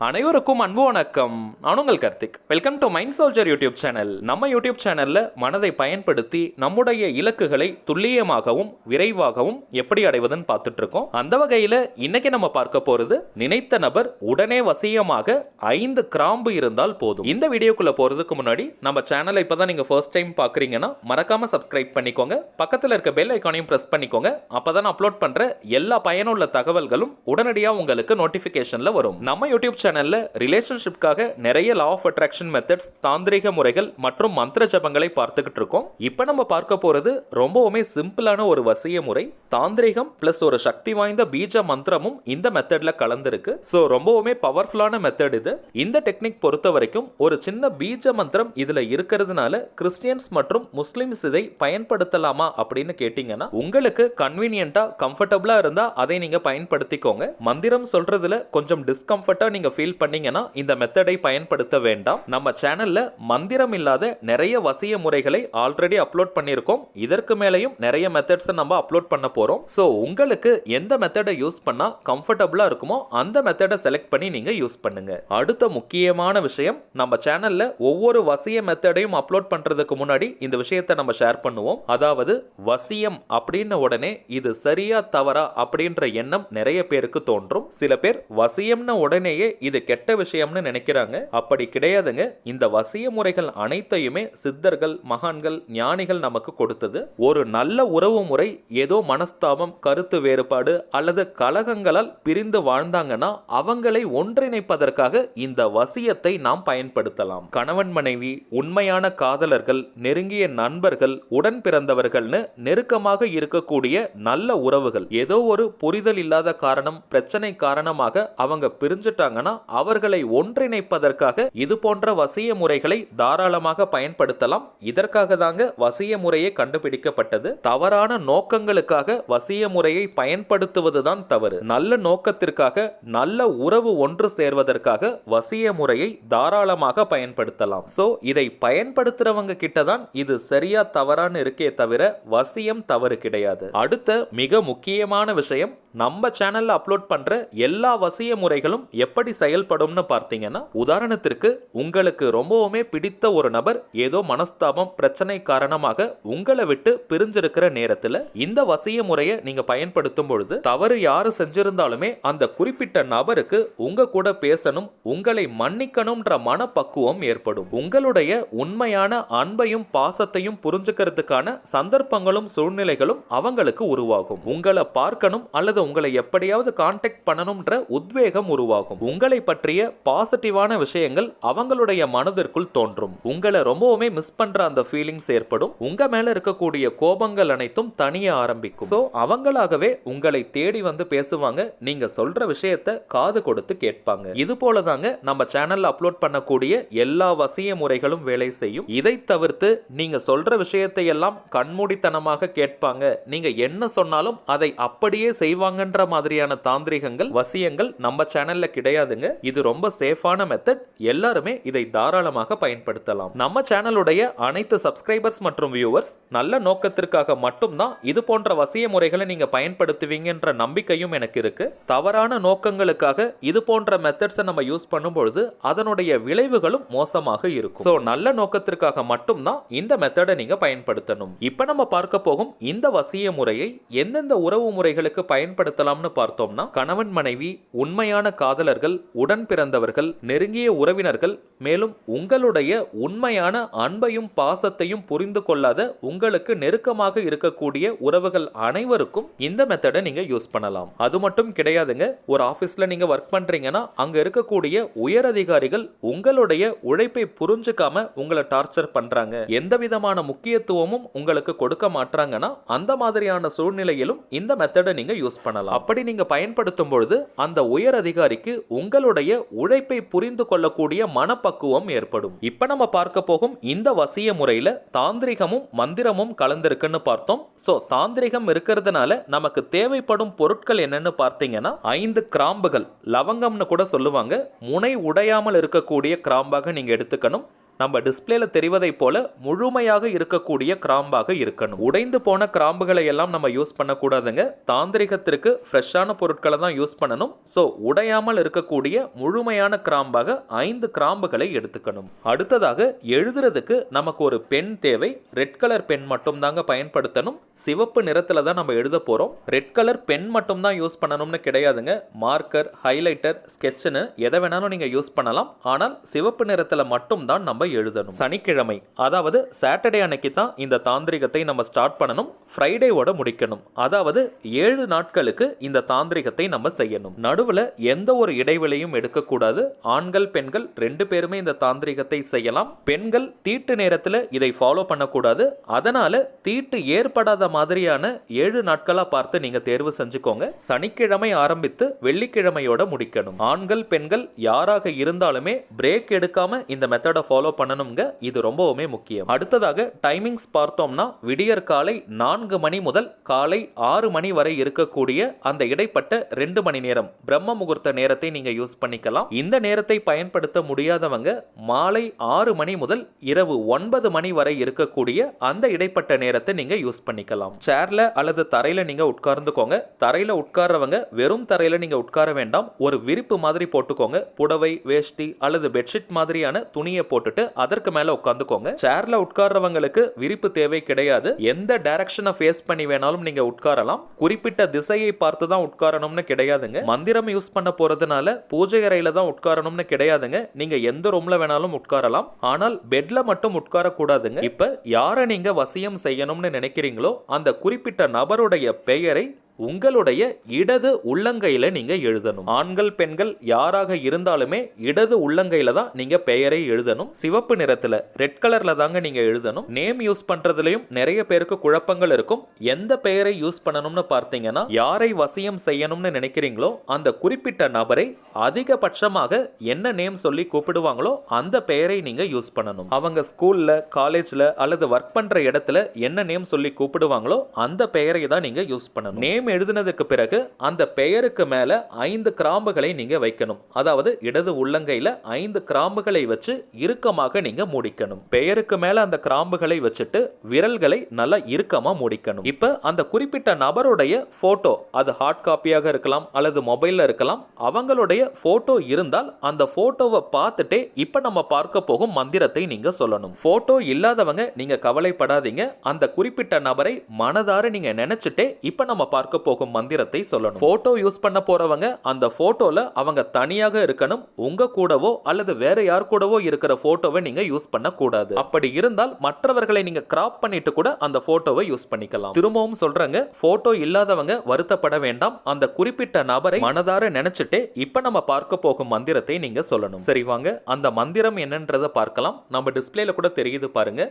அனைவருக்கும் அன்பு வணக்கம். நான் உங்கள் Karthik. Welcome to mind soldier YouTube channel. நம்ம யூடியூப் சேனல்ல மனதை பயன்படுத்தி நம்முடைய இலக்குகளை துல்லியமாகவும் விரைவாகவும் எப்படி அடைவதுன்னு பார்த்துட்டு இருக்கோம். அந்த வகையில் இன்னைக்கு நம்ம பார்க்க போறது, நினைத்த நபர் உடனே வசியமாக 5 கிராம்பு இருந்தால் போதும். இந்த வீடியோக்குள்ள போறதுக்கு முன்னாடி நம்ம சேனலை இப்பதான் நீங்க ஃபர்ஸ்ட் டைம் பாக்குறீங்கன்னா மறக்காம சப்ஸ்கிரைப் பண்ணிக்கோங்க. பக்கத்தில் இருக்க பெல் ஐக்கானையும் பிரஸ் பண்ணிக்கோங்க. அப்பதான் அப்லோட் பண்ற எல்லா பயனுள்ள தகவல்களும் உடனடியாக உங்களுக்கு நோட்டிபிகேஷன்ல வரும். நம்ம யூடியூப் சேனல்ல ரிலேஷன்ஷிப்காக நிறைய லா ஆஃப் அட்ராக்ஷன் மெத்தட்ஸ், தாந்திரிக முறைகள் மற்றும் மந்திர ஜபங்களை பார்த்துக்கிட்டு இருக்கோம். இப்போ நம்ம பார்க்க போறது ரொம்பவுமே சிம்பிளான ஒரு வசிய முறை. தாந்திரிகம் பிளஸ் ஒரு சக்தி வாய்ந்த பீஜ மந்திரமும் இந்த மெத்தட்ல கலந்துருக்கு. ஸோ ரொம்பவுமே பவர்ஃபுல்லான மெத்தட் இது. இந்த டெக்னிக் பொறுத்த வரைக்கும் ஒரு சின்ன பீஜ மந்திரம் இதுல இருக்கிறதுனால கிறிஸ்டியன்ஸ் மற்றும் முஸ்லிம்ஸ் இதை பயன்படுத்தலாமா அப்படின்னு கேட்டீங்கன்னா, உங்களுக்கு கன்வீனியன்ட்டா கம்ஃபர்டபுளா இருந்தா அதை நீங்க பயன்படுத்திக்கோங்க. மந்திரம் சொல்றதுல கொஞ்சம் டிஸ்கம்ஃபர்ட்டா நீங்க ஃபீல் பண்ணீங்கன்னா இந்த மெத்தடை பயன்படுத்த வேண்டாம். நம்ம சேனல்ல மந்திரம் இல்லாத நிறைய வசிய முறைகளை ஆல்ரெடி அப்லோட் பண்ணியிருக்கோம். இதற்கு மேலையும் நிறைய மெத்தட்ஸ் நம்ம அப்லோட் பண்ண போறோம். ஸோ உங்களுக்கு எந்த மெத்தடை யூஸ் பண்ணா கம்ஃபர்டபுளா இருக்குமோ அந்த மெத்தடை செலக்ட் பண்ணி நீங்க யூஸ் பண்ணுங்க. அடுத்த முக்கியமான விஷயம், நம்ம சேனல்ல ஒவ்வொரு வசிய மெத்தடையும் அப்லோட் பண்றதுக்கு முன்னாடி இந்த விஷயத்தை நம்ம ஷேர் பண்ணுவோம். அதாவது வசியம் அப்படின்ன உடனே இது சரியா தவறா அப்படின்ற எண்ணம் நிறைய பேருக்கு தோன்றும். சில பேர் வசியம்னு உடனேயே இது கெட்ட விஷயம்னு நினைக்கிறாங்க. அப்படி கிடையாதுங்க. இந்த வசிய முறைகள் அனைத்தையுமே சித்தர்கள், மகான்கள், ஞானிகள் நமக்கு கொடுத்தது. ஒரு நல்ல உறவு முறை ஏதோ மனஸ்தாபம், கருத்து வேறுபாடு அல்லது கலகங்களால் பிரிந்து வாழ்ந்தாங்கன்னா அவங்களை ஒன்றிணைப்பதற்காக இந்த வசியத்தை நாம் பயன்படுத்தலாம். கணவன் மனைவி, உண்மையான காதலர்கள், நெருங்கிய நண்பர்கள், உடன் பிறந்தவர்கள்னு நெருக்கமாக இருக்கக்கூடிய நல்ல உறவுகள் ஏதோ ஒரு புரிதல் இல்லாத காரணம், பிரச்சனை காரணமாக அவங்க பிரிஞ்சுட்டாங்கன்னா அவர்களை ஒன்றிணைப்பதற்காக இது போன்ற வசிய முறைகளை தாராளமாக பயன்படுத்தலாம். இதற்காக தாங்க வசிய முறையை கண்டுபிடிக்கப்பட்டது. தவறான நோக்கங்களுக்காக வசிய முறையை பயன்படுத்துவதுதான் தவறு. நல்ல நோக்கத்திற்காக, நல்ல உறவு ஒன்று சேர்வதற்காக வசிய முறையை தாராளமாக பயன்படுத்தலாம். சோ இதை பயன்படுத்துறவங்க கிட்ட தான் இது சரியா தவறான்னு இருக்கே தவிர வசியம் தவறு கிடையாது. அடுத்த மிக முக்கியமான விஷயம், நம்ம சேனல்ல அப்லோட் பண்ற எல்லா வசிய முறைகளும் எப்படி செயல்படும்னு பார்த்தீங்கன்னா, உதாரணத்திற்கு உங்களுக்கு ரொம்பவுமே பிடித்த ஒரு நபர் ஏதோ மனஸ்தாபம், பிரச்சனை காரணமாக உங்களை விட்டு பிரிஞ்சிருக்கிற நேரத்தில் இந்த வசிய முறையை நீங்க பயன்படுத்தும் பொழுது தவறு யாரு செஞ்சிருந்தாலுமே அந்த குறிப்பிட்ட நபருக்கு உங்க கூட பேசணும், உங்களை மன்னிக்கணும்ன்ற மனப்பக்குவம் ஏற்படும். உங்களுடைய உண்மையான அன்பையும் பாசத்தையும் புரிஞ்சுக்கிறதுக்கான சந்தர்ப்பங்களும் சூழ்நிலைகளும் அவங்களுக்கு உருவாகும். உங்களை பார்க்கணும் அல்லது உங்களை எப்படியாவது கான்டாக்ட் பண்ணணும்ன்ற உத்வேகம் உருவாகும். உங்களை பற்றிய பாசிட்டிவான விஷயங்கள் அவங்களுடைய மனதிற்குள் தோன்றும். உங்களை ரொம்பவுமே மிஸ் பண்ற அந்த ஃபீலிங்ஸ் ஏற்படும். உங்க மேல இருக்கக்கூடிய கோபங்கள் அனைத்தும் தனிய ஆரம்பிக்கும். சோ அவங்களாகவே உங்களை தேடி வந்து பேசுவாங்க. நீங்க சொல்ற விஷயத்தை காது கொடுத்து கேட்பாங்க. இது போலதாங்க நம்ம சேனல்ல அப்லோட் பண்ணக்கூடிய எல்லா வசிய முறைகளும் வேலை செய்யும். இதை தவிர்த்து நீங்க சொல்ற விஷயத்தை எல்லாம் கண்மூடித்தனமாக கேட்பாங்க, நீங்க என்ன சொன்னாலும் அதை அப்படியே செய்வாங்கன்ற மாதிரியான தாந்திரிகங்கள், வசியங்கள் நம்ம சேனல்ல கிடையாதுங்க. இது ரொம்ப சேஃபான மெத்தட். எல்லாருமே இதை தாராளமாக பயன்படுத்தலாம். நம்ம சேனலுடைய அனைத்து சப்ஸ்கிரைபர்ஸ் மற்றும் வியூவர்ஸ் நல்ல நோக்கத்திற்காக மட்டும்தான் இது போன்ற வசிய முறைகளை நீங்க பயன்படுத்துவீங்கன்ற நம்பிக்கையும் எனக்கு இருக்கு. தவறான நோக்கங்களுக்காக இது போன்ற மெத்தட்ஸை நம்ம யூஸ் பண்ணும்பொழுது அதனுடைய விளைவுகளும் மோசமாக இருக்கும். சோ நல்ல நோக்கத்திற்காக மட்டும்தான் இந்த மெத்தடை நீங்க பயன்படுத்தணும். இப்ப நம்ம பார்க்க போகும் இந்த வசிய முறையை எந்தெந்த உறவு முறைகளுக்கு பயன்படுத்தலாம்னு பார்த்தோம்னா, கணவன் மனைவி, உண்மையான காதலர்கள், உடன் பிறந்தவர்கள், நெருங்கிய உறவினர்கள், மேலும் உங்களுடைய உண்மையான அன்பையும் பாசத்தையும் புரிந்து கொள்ளாத உங்களுக்கு நெருக்கமாக இருக்கக்கூடிய உறவுகள் அனைவருக்கும் இந்த மெத்தடை நீங்க யூஸ் பண்ணலாம். அது மட்டும் கிடையாதுங்க. ஒரு ஆபீஸ்ல நீங்க ஒர்க் பண்றீங்கன்னா அங்க இருக்கக்கூடிய உயர் அதிகாரிகள் உங்களுடைய உழைப்பை புரிஞ்சுக்காம உங்களை டார்ச்சர் பண்றாங்க, எந்த விதமான முக்கியத்துவமும் உங்களுக்கு கொடுக்க மாட்டாங்கன்னா அந்த மாதிரியான சூழ்நிலையிலும் இந்த மெத்தடை நீங்க யூஸ் பண்ணலாம். அப்படி நீங்க பயன்படுத்தும் பொழுது அந்த உயர் அதிகாரிக்கு உங்களுடைய உழைப்பை புரிந்து கொள்ளக்கூடிய மனப்பக்குவம் ஏற்படும். இப்ப நம்ம பார்க்க போகும் இந்த வசிய முறையில தாந்திரிகமும் மந்திரமும் கலந்திருக்குன்னு பார்த்தோம். சோ தாந்திரிகம் இருக்கிறதுனால நமக்கு தேவைப்படும் பொருட்கள் என்னன்னு பார்த்தீங்கன்னா, 5 கிராம்புகள், லவங்கம்னு கூட சொல்லுவாங்க, முனை உடையாமல் இருக்கக்கூடிய கிராம்பாக நீங்க எடுத்துக்கணும். நம்ம டிஸ்பிளேல தெரிவதை போல முழுமையாக இருக்கக்கூடிய கிராம்பாக இருக்கணும். உடைந்து போன கிராம்புகளை எல்லாம் நம்ம யூஸ் பண்ணக்கூடாதுங்க. தாந்திரிகத்திற்கு ஃப்ரெஷ்ஷான பொருட்களை தான் யூஸ் பண்ணணும். ஸோ உடையாமல் இருக்கக்கூடிய முழுமையான கிராம்பாக 5 கிராம்புகளை எடுத்துக்கணும். அடுத்ததாக எழுதுறதுக்கு நமக்கு ஒரு பென் தேவை. ரெட் கலர் பென் மட்டும் தாங்க பயன்படுத்தணும். சிவப்பு நிறத்துல தான் நம்ம எழுத போறோம். ரெட் கலர் பென் மட்டும் தான் யூஸ் பண்ணணும்னு கிடையாதுங்க. மார்க்கர், ஹைலைட்டர், ஸ்கெட்ச்னு எதை வேணாலும் நீங்க யூஸ் பண்ணலாம். ஆனால் சிவப்பு நிறத்துல மட்டும் தான் நம்ம எழுதணும். சனிக்கிழமை அதாவது சாட்டர்டே அன்னைக்கு தான் இந்த தாந்திரிகத்தை நம்ம ஸ்டார்ட் பண்ணணும். ஃப்ரைடேவோட முடிக்கணும். அதாவது 7 நாட்களுக்கு இந்த தாந்திரிகத்தை நம்ம செய்யணும். நடுவில் எந்த ஒரு இடைவெளியும் எடுக்கக்கூடாது. ஆண்கள் பெண்கள் 2 பேருமே இந்த தாந்திரிகத்தை செய்யலாம். பெண்கள் தீட்டு நேரத்தில் இதை ஃபாலோ பண்ணக்கூடாது. அதனால தீட்டு ஏற்படாத மாதிரியான 7 நாட்களா பார்த்து நீங்க தேர்வு செஞ்சுக்கோங்க. சனிக்கிழமை ஆரம்பித்து வெள்ளிக்கிழமையோட முடிக்கணும். ஆண்கள் பெண்கள் யாராக இருந்தாலுமே பிரேக் எடுக்காம இந்த மெத்தடை ஃபாலோ பண்ணணுங்க. இது ரொம்பவுமே முக்கியம். அடுத்ததாக டைமிங்ஸ் பார்த்தோம்னா விடியற் காலை 4 மணி முதல் காலை 6 மணி வரை இருக்கக்கூடிய அந்த இடைப்பட்ட 2 மணி நேரம் பிரம்ம முகூர்த்த நேரத்தை நீங்க யூஸ் பண்ணிக்கலாம். இந்த நேரத்தை பயன்படுத்த முடியாதவங்க மாலை 6 மணி முதல் இரவு 9 மணி வரை இருக்கக்கூடிய அந்த இடைப்பட்ட நேரத்தை நீங்க யூஸ் பண்ணிக்கலாம். சேர்ல அல்லது தரையில நீங்க உட்கார்ந்துக்கோங்க. தரையில உட்கார்றவங்க வெறும் தரையில நீங்க உட்கார வேண்டாம். ஒரு விரிப்பு மாதிரி போட்டுக்கோங்க. புடவை, வேஷ்டி அல்லது பெட்ஷீட் மாதிரியான துணியை போட்டுட்டு அதற்கு மேல உட்கார்ந்துக்கோங்க. சேர்ல உட்கார்றவங்களுக்கு விரிப்பு தேவை கிடையாது. எந்த டைரக்ஷனை ஃபேஸ் பண்ணி வேணாலும் நீங்க உட்காரலாம். குறிப்பிட்ட திசையை பார்த்து தான் உட்காரணும்னு கிடையாதுங்க. மந்திரம் யூஸ் பண்ண போறதுனால பூஜை அறையில தான் உட்காரணும்னு கிடையாதுங்க. நீங்க எந்த ரூம்ல வேணாலும் உட்காரலாம். ஆனால் பெட்ல மட்டும் உட்கார கூடாதுங்க. இப்ப யாரை நீங்க வசியம் செய்யணும்னு நினைக்கிறீங்களோ அந்த குறிப்பிட்ட நபருடைய பெயரை உங்களுடைய இடது உள்ளங்கையில நீங்க எழுதணும். ஆண்கள் பெண்கள் யாராக இருந்தாலுமே இடது உள்ளங்கையில தான் நீங்க பெயரை எழுதணும். சிவப்பு நிறத்துல ரெட் கலர்ல தாங்க நீங்க எழுதணும். நேம் யூஸ் பண்றதுலயும் நிறைய பேருக்கு குழப்பங்கள் இருக்கும். எந்த பெயரை யூஸ் பண்ணணும்னு பார்த்தீங்கன்னா யாரை வசியம் செய்யணும்னு நினைக்கிறீங்களோ அந்த குறிப்பிட்ட நபரை அதிகபட்சமாக என்ன நேம் சொல்லி கூப்பிடுவாங்களோ அந்த பெயரை நீங்க யூஸ் பண்ணணும். அவங்க ஸ்கூல்ல, காலேஜ்ல அல்லது ஒர்க் பண்ற இடத்துல என்ன நேம் சொல்லி கூப்பிடுவாங்களோ அந்த பெயரை தான் நீங்க யூஸ் பண்ணணும். நேம் எழுதினதுக்கு பிறகு அந்த பெயருக்கு மேல 5 கிராம்புகளை நீங்க வைக்கணும். அதாவது இடது உள்ளங்கையில 5 கிராம்புகளை வச்சு இறுக்கமாக நீங்க மூடிக்கணும். பெயருக்கு மேல அந்த கிராம்புகளை வச்சுட்டு விரல்களை நல்லா இறுக்கமா மூடிக்கணும். இப்ப அந்த குறிப்பிட்ட நபருடைய போட்டோ, அது ஹார்ட் காப்பியாக இருக்கலாம் அல்லது மொபைல்ல இருக்கலாம். அவங்களுடைய போட்டோ இருந்தால் அந்த போட்டோவை பார்த்துட்டே இப்ப நம்ம பார்க்க போகும் மந்திரத்தை நீங்க சொல்லணும். போட்டோ இல்லாதவங்க நீங்க கவலைப்படாதீங்க. அந்த குறிப்பிட்ட நபரை மனதார நீங்க நினைச்சிட்டே இப்ப நம்ம பார்க்க போகும் மந்திரத்தை சொல்லணும். போட்டோ யூஸ் பண்ண போறவங்க அந்த போட்டோல அவங்க தனியாக இருக்கணும். உங்க கூடவோ அல்லது வேற யார் கூடவோ இருக்கிற போட்டோவை நீங்க யூஸ் பண்ண கூடாது. அப்படி இருந்தால் மற்றவர்களை நீங்க கிராப் பண்ணிட்டு கூட அந்த போட்டோவை யூஸ் பண்ணிக்கலாம். திரும்பவும் சொல்றேங்க, போட்டோ இல்லாதவங்க வருத்தப்பட வேண்டாம். அந்த குறிப்பிட்ட நபரை மனதார நினைச்சிட்டு இப்ப நம்ம பார்க்க போகும் மந்திரத்தை நீங்க சொல்லணும். சரி வாங்க, அந்த மந்திரம் என்னன்றதை பார்க்கலாம். நம்ம டிஸ்பிளேல கூட தெரியுது பாருங்க.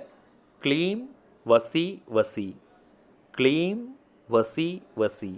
க்ளீம் வசி வசி, க்ளீம் வசி வசி,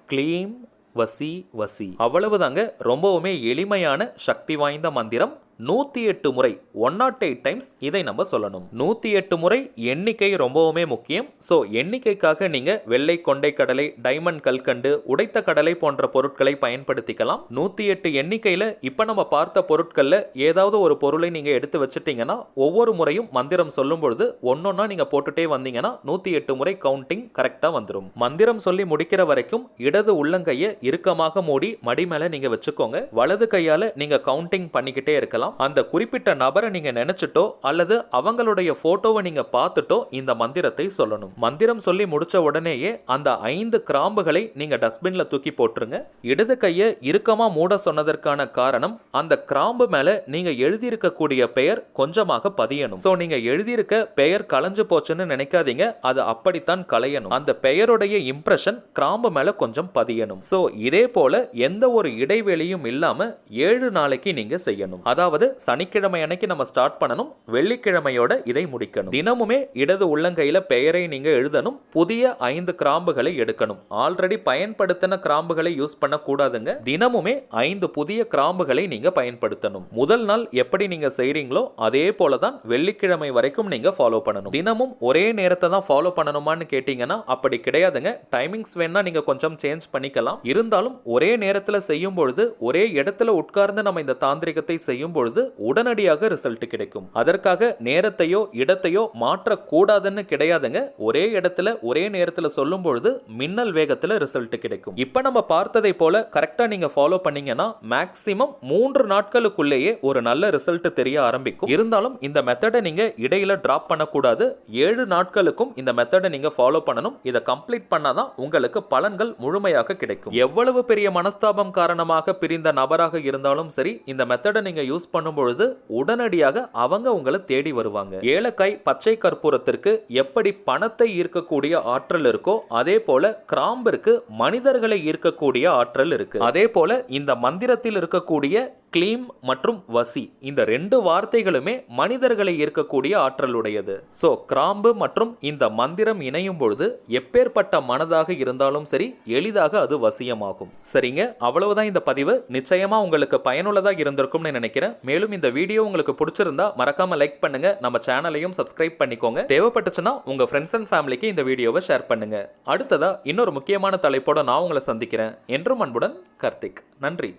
க்ளீம் வசி வசி. அவ்வளவுதாங்க. ரொம்பவுமே எளிமையான சக்தி வாய்ந்த மந்திரம். 108 முறை 108 டைம்ஸ் இதை நம்ம சொல்லணும். 108 முறை எண்ணிக்கை ரொம்பவுமே முக்கியம். ஸோ எண்ணிக்கைக்காக நீங்க வெள்ளை கொண்டை கடலை, டைமண்ட் கல்கண்டு, உடைத்த கடலை போன்ற பொருட்களை பயன்படுத்திக்கலாம். 108 எண்ணிக்கையில இப்ப நம்ம பார்த்த பொருட்கள்ல ஏதாவது ஒரு பொருளை நீங்க எடுத்து வச்சுட்டீங்கன்னா ஒவ்வொரு முறையும் மந்திரம் சொல்லும் பொழுது ஒன்னொன்னா நீங்க போட்டுட்டே வந்தீங்கன்னா 108 முறை கவுண்டிங் கரெக்டா வந்துடும். மந்திரம் சொல்லி முடிக்கிற வரைக்கும் இடது உள்ளங்கையை இறுக்கமாக மூடி மடி மேல நீங்க வச்சுக்கோங்க. வலது கையால நீங்க கவுண்டிங் பண்ணிக்கிட்டே இருக்கலாம். அந்த குறிப்பிட்ட நபரை நீங்க நினைச்சிட்டோ அல்லது அவங்களுடைய போட்டோவை நீங்க பார்த்துட்டோ இந்த மந்திரத்தை சொல்லணும். மந்திரம் சொல்லி முடிச்ச உடனேயே அந்த 5 கிராம்புகளை நீங்க டஸ்ட்பின்ல தூக்கி போட்டுருங்க. இடது கையை இறுக்கமா மூட சொன்னதற்கான காரணம் அந்த கிராம்பு மேல நீங்க எழுதியிருக்கக்கூடிய பெயர் கொஞ்சமாக பதியணும். சோ நீங்க எழுதியிருக்க பெயர் கலைஞ்சு போச்சுன்னு நினைக்காதீங்க. அது அப்படித்தான் கலையணும். அந்த பெயருடைய இம்ப்ரெஷன் கிராம்பு மேல கொஞ்சம் பதியணும். சோ இதே போல எந்த ஒரு இடைவெளியும் இல்லாம 7 நாளைக்கு நீங்க செய்யணும். அதாவது சனிக்கிழமை அன்னைக்கு நம்ம ஸ்டார்ட் பண்ணணும். வெள்ளிக்கிழமையோட இதை முடிக்கணும். தினமுமே இடது உள்ளங்கையில பெயரை நீங்க எழுதணும். புதிய 5 கிராம்புகளை எடுக்கணும். ஆல்ரெடி பயன்படுத்தின கிராம்புகளை யூஸ் பண்ண கூடாதுங்க. தினமுமே 5 புதிய கிராம்புகளை நீங்க பயன்படுத்தணும். முதல் நாள் எப்படி நீங்க செய்றீங்களோ அதே போலதான் வெள்ளிக்கிழமை வரைக்கும் நீங்க ஃபாலோ பண்ணணும். தினமும் ஒரே நேரத்தை தான் ஃபாலோ பண்ணணுமான்னு கேட்டீங்கன்னா அப்படி கிடையாதுங்க. டைமிங்ஸ் வேணா நீங்க கொஞ்சம் சேஞ்ச் பண்ணிக்கலாம். இருந்தாலும் ஒரே நேரத்தில் செய்யும் பொழுது ஒரே இடத்துல உட்கார்ந்து நம்ம இந்த தாந்திரிகத்தை செய்யும் பொழுது பொழுது உடனடியாக ரிசல்ட் கிடைக்கும். அதற்காக நேரத்தையோ இடத்தையோ மாற்றக்கூடாதுன்னு கிடையாதுங்க. ஒரே இடத்துல ஒரே நேரத்தில் சொல்லும் பொழுது மின்னல் வேகத்தில் ரிசல்ட் கிடைக்கும். இப்ப நம்ம பார்த்ததை போல கரெக்டா நீங்க ஃபாலோ பண்ணீங்கன்னா மேக்ஸிமம் 3 நாட்களுக்குள்ளேயே ஒரு நல்ல ரிசல்ட் தெரிய ஆரம்பிக்கும். இருந்தாலும் இந்த மெத்தடை நீங்க இடையில டிராப் பண்ணக்கூடாது. 7 நாட்களுக்கும் இந்த மெத்தடை நீங்க ஃபாலோ பண்ணணும். இதை கம்ப்ளீட் பண்ணாதான் உங்களுக்கு பலன்கள் முழுமையாக கிடைக்கும். எவ்வளவு பெரிய மனஸ்தாபம் காரணமாக பிரிந்த நபராக இருந்தாலும் சரி, இந்த மெத்தடை நீங்க யூஸ் பண்ணும் பொழுது உடனடியாக அவங்க உங்களை தேடி வருவாங்க. ஏலக்காய், பச்சை கற்பூரத்திற்கு எப்படி பணத்தை ஈர்க்கக்கூடிய ஆற்றல் இருக்கோ அதே போல கிராம்பிற்கு மனிதர்களை ஈர்க்கக்கூடிய ஆற்றல் இருக்கு. அதே போல இந்த மந்திரத்தில் இருக்கக்கூடிய கிளீம் மற்றும் வசி, இந்த 2 வார்த்தைகளுமே மனிதர்களை ஈர்க்கக்கூடிய ஆற்றலுடையது. சோ கிராம்பு மற்றும் இந்த மந்திரம் இணையும் பொழுது எப்பேற்பட்ட மனதாக இருந்தாலும் சரி, எளிதாக அது வசியமாகும். சரிங்க, அவ்வளவுதான் இந்த பதிவு. நிச்சயமா உங்களுக்கு பயனுள்ளதா இருந்திருக்கும்னு நினைக்கிறேன். மேலும் இந்த வீடியோ உங்களுக்கு பிடிச்சிருந்தா மறக்காம லைக் பண்ணுங்க, நம்ம சேனலையும் சப்ஸ்கிரைப் பண்ணிக்கோங்க. தேவைப்பட்டுச்சுன்னா உங்க ஃப்ரெண்ட்ஸ் அண்ட் ஃபேமிலிக்கு இந்த வீடியோவை ஷேர் பண்ணுங்க. அடுத்ததா இன்னொரு முக்கியமான தலைப்போட நான் உங்களை சந்திக்கிறேன். என்றும் அன்புடன் கார்த்திக். நன்றி.